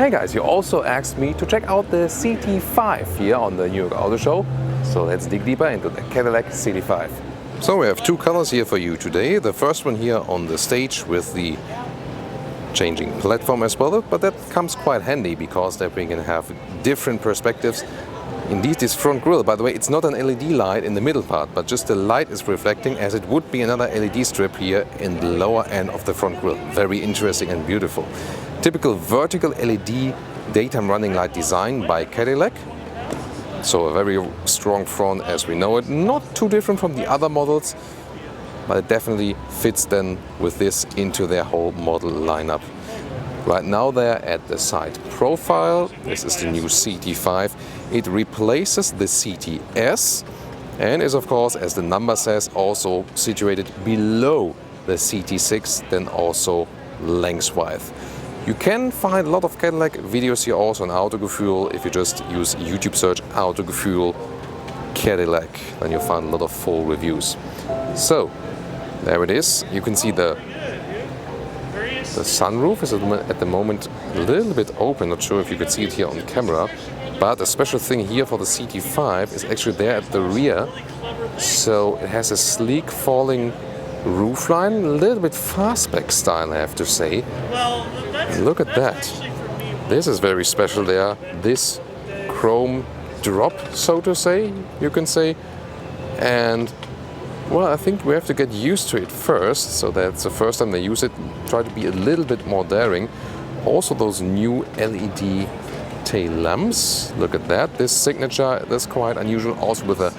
Hey guys, you also asked me to check out the CT5 here on the New York Auto Show. So let's dig deeper into the Cadillac CT5. So we have two colors here for you today. The first one here on the stage with the changing platform as well, but that comes quite handy because that we can have different perspectives. Indeed, this front grille, by the way, it's not an LED light in the middle part, but just the light is reflecting as it would be another LED strip here in the lower end of the front grille. Very interesting and beautiful. Typical vertical LED daytime running light design by Cadillac. So a very strong front as we know it. Not too different from the other models, but it definitely fits then with this into their whole model lineup. Right now they're at the side profile. This is the new CT5. It replaces the CTS and is, of course, as the number says, also situated below the CT6, then also lengthwise. You can find a lot of Cadillac videos here also on Autogefühl. If you just use YouTube search Autogefühl Cadillac, then you'll find a lot of full reviews. So there it is. You can see the sunroof is at the moment a little bit open. Not sure if you could see it here on camera, but a special thing here for the CT5 is actually there at the rear. So it has a sleek falling roofline, a little bit fastback style, I have to say. Look at that. This is very special there. This chrome drop, so to say, you can say. And well, I think we have to get used to it first, so that's the first time they use it. Try to be a little bit more daring. Also those new LED tail lamps, look at that. This signature, that's quite unusual, also with a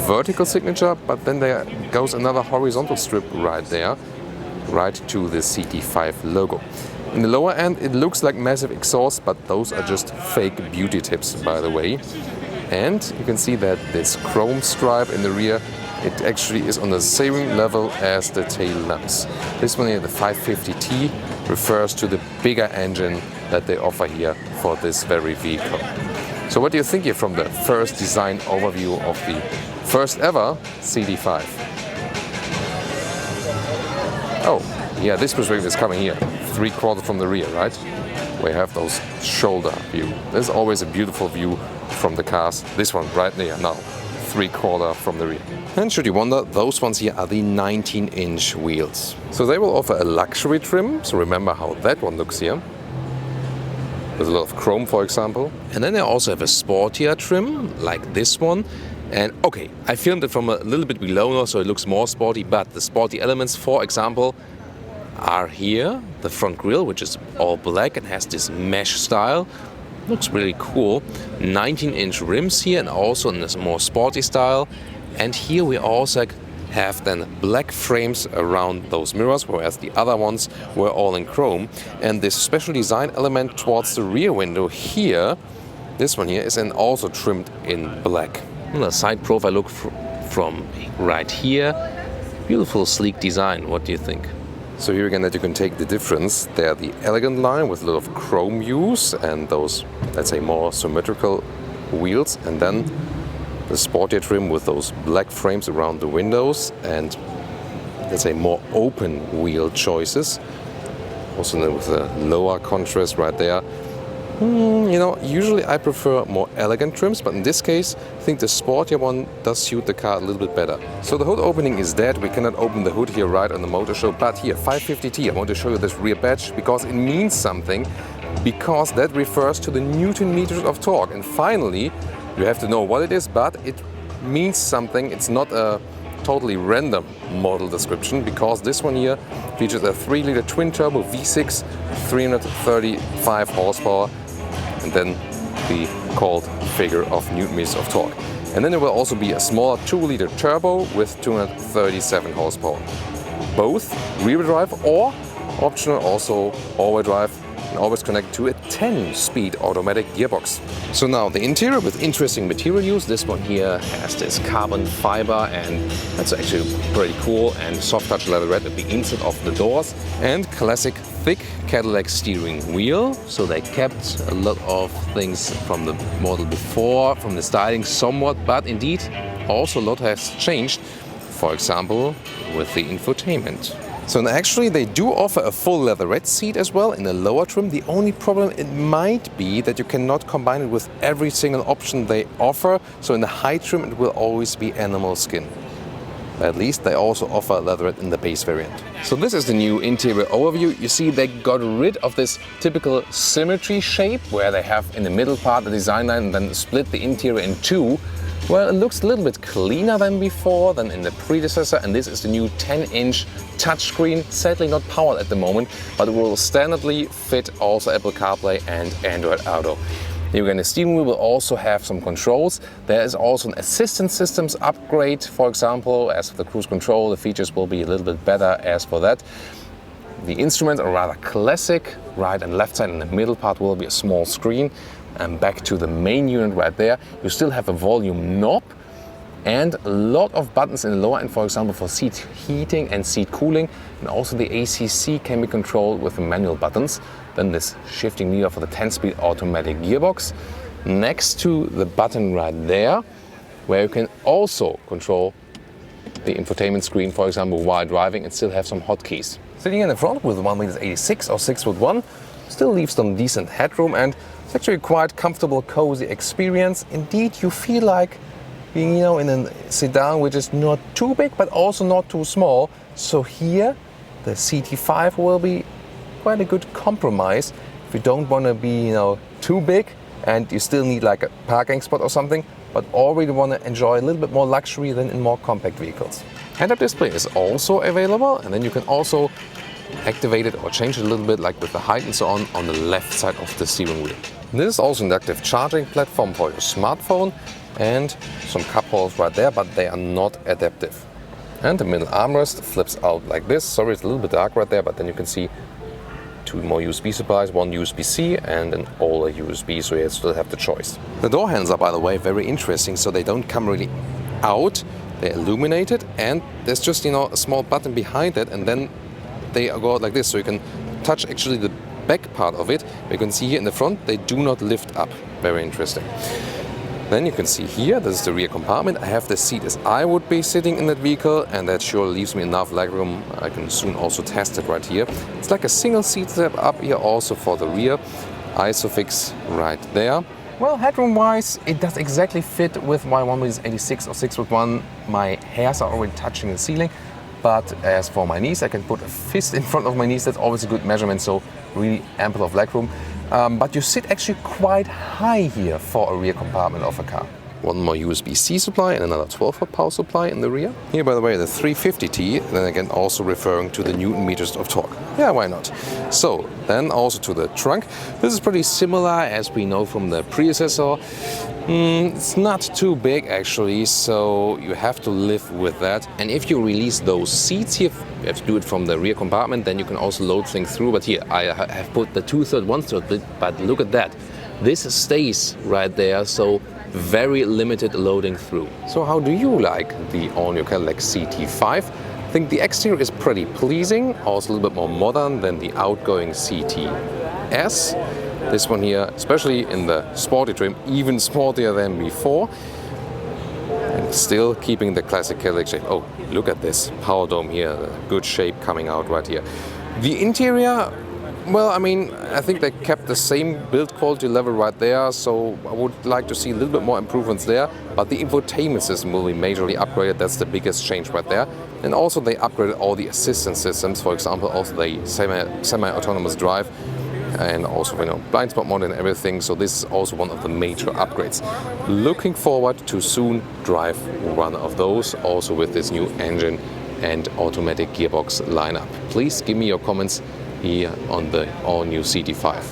vertical signature, but then there goes another horizontal strip right there, right to the CT5 logo. In the lower end it looks like massive exhaust, but those are just fake beauty tips, by the way. And you can see that this chrome stripe in the rear, it actually is on the same level as the tail lamps. This one here, the 550T, refers to the bigger engine that they offer here for this very vehicle. So what do you think here from the first design overview of the first ever CT5? Oh, yeah, this perspective is coming here, 3/4 from the rear, right? We have those shoulder view. There's always a beautiful view from the cars. This one right there now, 3/4 from the rear. And should you wonder, those ones here are the 19-inch wheels. So they will offer a luxury trim. So remember how that one looks here. There's a lot of chrome, for example. And then they also have a sportier trim, like this one. And okay, I filmed it from a little bit below now, so it looks more sporty, but the sporty elements, for example, are here. The front grille, which is all black and has this mesh style. Looks really cool. 19-inch rims here and also in this more sporty style. And here we also have then black frames around those mirrors, whereas the other ones were all in chrome. And this special design element towards the rear window here, this one here, is then also trimmed in black. And the side profile look from right here. Beautiful sleek design. What do you think? So here again that you can take the difference. There the elegant line with a lot of chrome use and those, let's say, more symmetrical wheels, and then the sportier trim with those black frames around the windows and, let's say, more open wheel choices. Also with a lower contrast right there. You know, usually I prefer more elegant trims, but in this case, I think the sportier one does suit the car a little bit better. So the hood opening is dead. We cannot open the hood here right on the motor show, but here, 550T, I want to show you this rear badge because it means something, because that refers to the Newton meters of torque. And finally, you have to know what it is, but it means something. It's not a totally random model description, because this one here features a 3-liter twin-turbo V6, 335 horsepower, and then the called figure of Newton meters of torque. And then there will also be a smaller 2-liter turbo with 237 horsepower. Both rear-wheel drive or optional also all-wheel drive, and always connected to a 10-speed automatic gearbox. So now the interior with interesting material use. This one here has this carbon fiber, and that's actually pretty cool, and soft touch leather red at the inside of the doors, and classic thick Cadillac steering wheel. So they kept a lot of things from the model before, from the styling somewhat, but indeed also a lot has changed. For example, with the infotainment. So actually they do offer a full leatherette seat as well in the lower trim. The only problem it might be that you cannot combine it with every single option they offer. So in the high trim it will always be animal skin. At least they also offer leatherette in the base variant. So this is the new interior overview. You see they got rid of this typical symmetry shape where they have in the middle part the design line and then split the interior in two. Well, it looks a little bit cleaner than before, than in the predecessor, and this is the new 10-inch touchscreen, sadly not powered at the moment, but it will standardly fit also Apple CarPlay and Android Auto. The steering wheel will also have some controls. There is also an assistance systems upgrade, for example. As for the cruise control, the features will be a little bit better as for that. The instruments are rather classic. Right and left side and the middle part will be a small screen. And back to the main unit right there, you still have a volume knob and a lot of buttons in the lower end, for example, for seat heating and seat cooling. And also the ACC can be controlled with the manual buttons. Then this shifting lever for the 10-speed automatic gearbox. Next to the button right there, where you can also control the infotainment screen, for example, while driving and still have some hotkeys. Sitting in the front with 1.86 m or 6'1", still leaves some decent headroom and it's actually quite comfortable, cozy experience. Indeed, you feel like being, in a sedan which is not too big but also not too small. So here, the CT5 will be quite a good compromise if you don't want to be, too big and you still need like a parking spot or something, but already want to enjoy a little bit more luxury than in more compact vehicles. Head-up display is also available, and then you can also activate it or change it a little bit, like with the height and so on the left side of the steering wheel. This is also an inductive charging platform for your smartphone and some cup holders right there, but they are not adaptive. And the middle armrest flips out like this. Sorry, it's a little bit dark right there, but then you can see two more USB supplies, one USB-C and an older USB, so you still have the choice. The door handles are, by the way, very interesting, so they don't come really out, they're illuminated, and there's just, a small button behind it, and then they go out like this, so you can touch actually the back part of it. You can see here in the front, they do not lift up. Very interesting. Then you can see here, this is the rear compartment. I have the seat as I would be sitting in that vehicle, and that sure leaves me enough legroom. I can soon also test it right here. It's like a single seat step up here also for the rear. Isofix right there. Well, headroom-wise, it does exactly fit with my 1.86 or 6'1". My hairs are already touching the ceiling. But as for my knees, I can put a fist in front of my knees. That's always a good measurement, so really ample of legroom. But you sit actually quite high here for a rear compartment of a car. One more USB-C supply and another 12-volt power supply in the rear. Here, by the way, the 350T, then again also referring to the Newton meters of torque. Yeah, why not? So, then also to the trunk. This is pretty similar as we know from the predecessor. It's not too big actually, so you have to live with that. And if you release those seats here, you have to do it from the rear compartment, then you can also load things through. But here, I have put the 2/3, 1/3 bit, but look at that. This stays right there, so very limited loading through. So how do you like the all-new Cadillac CT5? I think the exterior is pretty pleasing, also a little bit more modern than the outgoing CTS. This one here, especially in the sporty trim, even sportier than before. And still keeping the classic Cadillac shape. Oh, look at this power dome here, good shape coming out right here. The interior, well, I think they kept the same build quality level right there, so I would like to see a little bit more improvements there. But the infotainment system will be majorly upgraded, that's the biggest change right there. And also they upgraded all the assistance systems, for example, also the semi-autonomous drive, and also, blind spot mode and everything. So this is also one of the major upgrades. Looking forward to soon drive one of those, also with this new engine and automatic gearbox lineup. Please give me your comments here on the all-new CT5.